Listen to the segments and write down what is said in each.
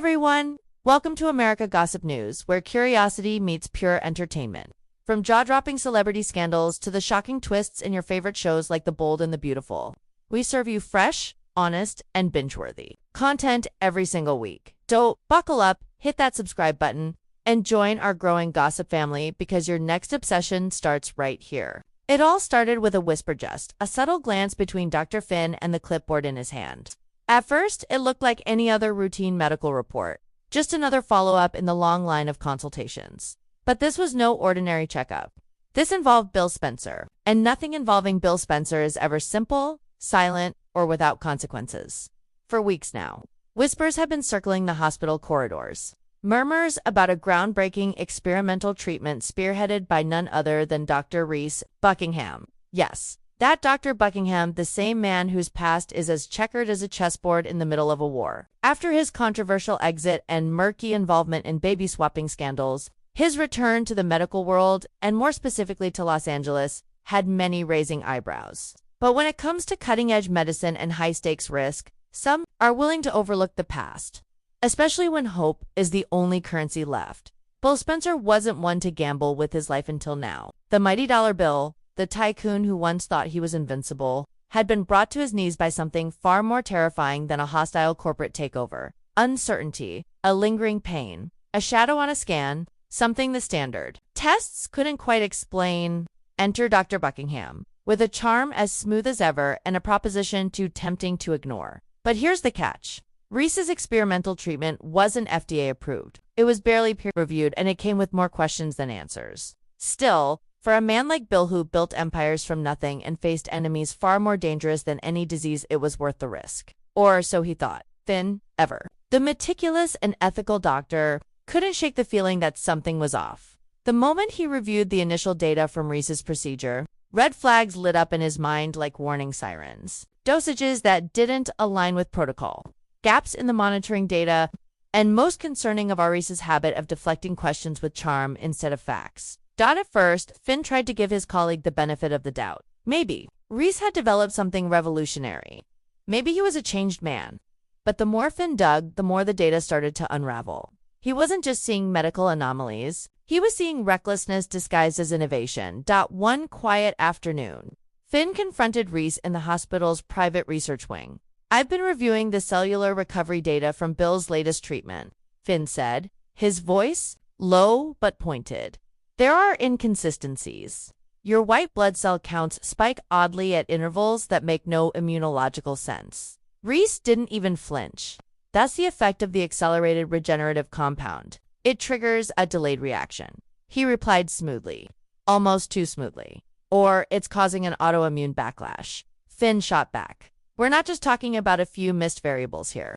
everyone! Welcome to America Gossip News, where curiosity meets pure entertainment. From jaw-dropping celebrity scandals to the shocking twists in your favorite shows like The Bold and the Beautiful, we serve you fresh, honest, and binge-worthy content every single week. So buckle up, hit that subscribe button, and join our growing gossip family because your next obsession starts right here. It all started with a whisper jest, a subtle glance between Dr. Finn and the clipboard in his hand. At first, it looked like any other routine medical report, just another follow-up in the long line of consultations. But this was no ordinary checkup. This involved Bill Spencer, and nothing involving Bill Spencer is ever simple, silent, or without consequences. For weeks now, whispers have been circling the hospital corridors. Murmurs about a groundbreaking experimental treatment spearheaded by none other than Dr. Reese Buckingham. Yes, that Dr. Buckingham, the same man whose past is as checkered as a chessboard in the middle of a war. After his controversial exit and murky involvement in baby-swapping scandals, his return to the medical world, and more specifically to Los Angeles, had many raising eyebrows. But when it comes to cutting-edge medicine and high-stakes risk, some are willing to overlook the past, especially when hope is the only currency left. Bill Spencer wasn't one to gamble with his life until now. The mighty dollar bill, the tycoon who once thought he was invincible, had been brought to his knees by something far more terrifying than a hostile corporate takeover. Uncertainty, a lingering pain, a shadow on a scan, something the standard tests couldn't quite explain. Enter Dr. Buckingham, with a charm as smooth as ever and a proposition too tempting to ignore. But here's the catch. Reese's experimental treatment wasn't FDA approved. It was barely peer-reviewed, and it came with more questions than answers. Still, for a man like Bill who built empires from nothing and faced enemies far more dangerous than any disease, it was worth the risk. Or so he thought. Finn, ever. The meticulous and ethical doctor couldn't shake the feeling that something was off. The moment he reviewed the initial data from Reese's procedure, red flags lit up in his mind like warning sirens. Dosages that didn't align with protocol, gaps in the monitoring data, and most concerning of our Reese's habit of deflecting questions with charm instead of facts. At first, Finn tried to give his colleague the benefit of the doubt. Maybe Reese had developed something revolutionary. Maybe he was a changed man. But the more Finn dug, the more the data started to unravel. He wasn't just seeing medical anomalies. He was seeing recklessness disguised as innovation. One quiet afternoon, Finn confronted Reese in the hospital's private research wing. "I've been reviewing the cellular recovery data from Bill's latest treatment," Finn said, his voice low but pointed. "There are inconsistencies. Your white blood cell counts spike oddly at intervals that make no immunological sense." Reese didn't even flinch. "That's the effect of the accelerated regenerative compound. It triggers a delayed reaction," he replied smoothly, almost too smoothly. "Or it's causing an autoimmune backlash." Finn shot back. "We're not just talking about a few missed variables here.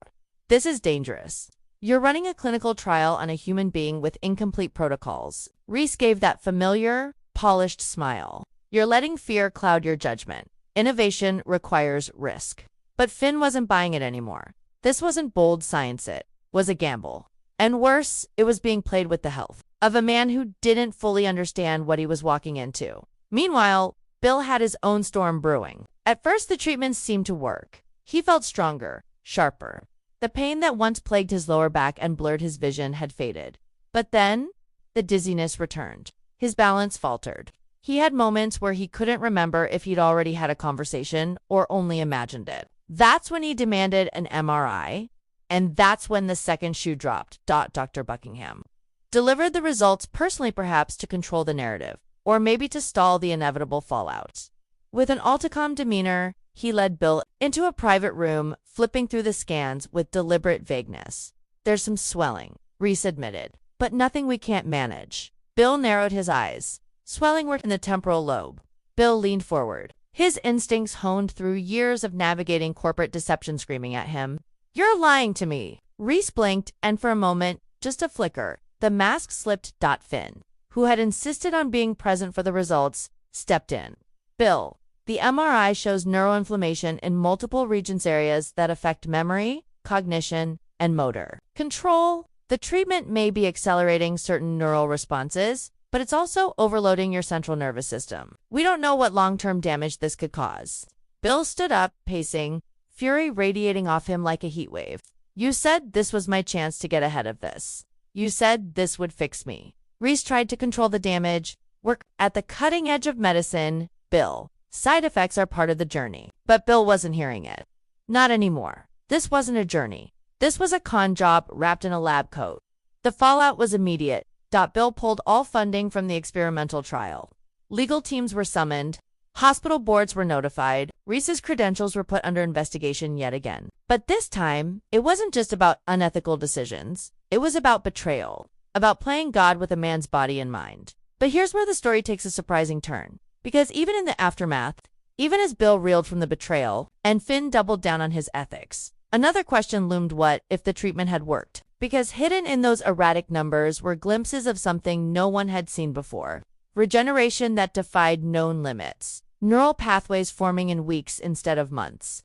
This is dangerous. You're running a clinical trial on a human being with incomplete protocols." Reese gave that familiar, polished smile. "You're letting fear cloud your judgment. Innovation requires risk." But Finn wasn't buying it anymore. This wasn't bold science, it was a gamble. And worse, it was being played with the health of a man who didn't fully understand what he was walking into. Meanwhile, Bill had his own storm brewing. At first, the treatments seemed to work. He felt stronger, sharper. The pain that once plagued his lower back and blurred his vision had faded. But then, the dizziness returned. His balance faltered. He had moments where he couldn't remember if he'd already had a conversation or only imagined it. That's when he demanded an MRI, and that's when the second shoe dropped. Dr. Buckingham delivered the results personally, perhaps to control the narrative, or maybe to stall the inevitable fallout. With an calm demeanor, he led Bill into a private room, flipping through the scans with deliberate vagueness. "There's some swelling," Reese admitted, "but nothing we can't manage." Bill narrowed his eyes. "Swelling were in the temporal lobe." Bill leaned forward, his instincts honed through years of navigating corporate deception screaming at him. "You're lying to me." Reese blinked, and for a moment, just a flicker, the mask slipped. Finn, who had insisted on being present for the results, stepped in. "Bill, the MRI shows neuroinflammation in multiple regions, areas that affect memory, cognition, and motor control. The treatment may be accelerating certain neural responses, but it's also overloading your central nervous system. We don't know what long-term damage this could cause." Bill stood up, pacing, fury radiating off him like a heat wave. You said this was my chance to get ahead of this. You said this would fix me. Reese tried to control the damage, work at the cutting edge of medicine. Bill, side effects are part of the journey. But Bill wasn't hearing it. Not anymore. This wasn't a journey. This was a con job wrapped in a lab coat. The fallout was immediate. Bill pulled all funding from the experimental trial. Legal teams were summoned. Hospital boards were notified. Reese's credentials were put under investigation yet again. But this time, it wasn't just about unethical decisions. It was about betrayal, about playing God with a man's body and mind. But here's where the story takes a surprising turn. Because even in the aftermath, even as Bill reeled from the betrayal, and Finn doubled down on his ethics, another question loomed: what if the treatment had worked? Because hidden in those erratic numbers were glimpses of something no one had seen before. Regeneration that defied known limits. Neural pathways forming in weeks instead of months.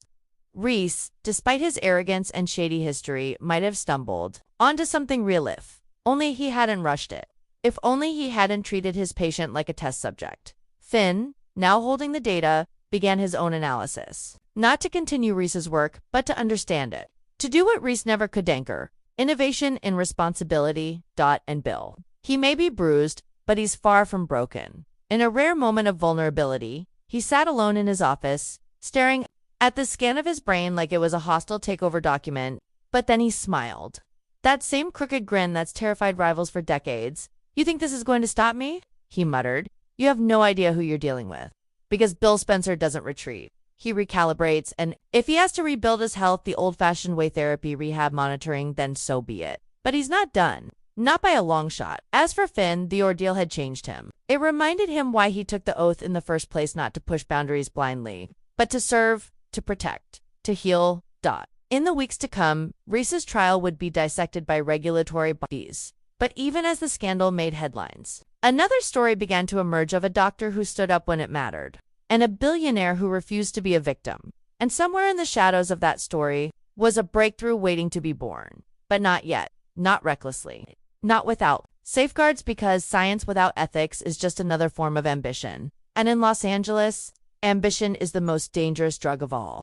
Reese, despite his arrogance and shady history, might have stumbled onto something real if only he hadn't rushed it. If only he hadn't treated his patient like a test subject. Finn, now holding the data, began his own analysis. Not to continue Reese's work, but to understand it. To do what Reese never could: anchor innovation in responsibility. And Bill. He may be bruised, but he's far from broken. In a rare moment of vulnerability, he sat alone in his office, staring at the scan of his brain like it was a hostile takeover document. But then he smiled. That same crooked grin that's terrified rivals for decades. "You think this is going to stop me?" he muttered. "You have no idea who you're dealing with." Because Bill Spencer doesn't retreat. He recalibrates, and if he has to rebuild his health the old-fashioned way, therapy, rehab, monitoring, then so be it. But he's not done. Not by a long shot. As for Finn, the ordeal had changed him. It reminded him why he took the oath in the first place: not to push boundaries blindly, but to serve, to protect, to heal. In the weeks to come, Reese's trial would be dissected by regulatory bodies. But even as the scandal made headlines, another story began to emerge of a doctor who stood up when it mattered, and a billionaire who refused to be a victim. And somewhere in the shadows of that story was a breakthrough waiting to be born. But not yet, not recklessly, not without safeguards, because science without ethics is just another form of ambition. And in Los Angeles, ambition is the most dangerous drug of all.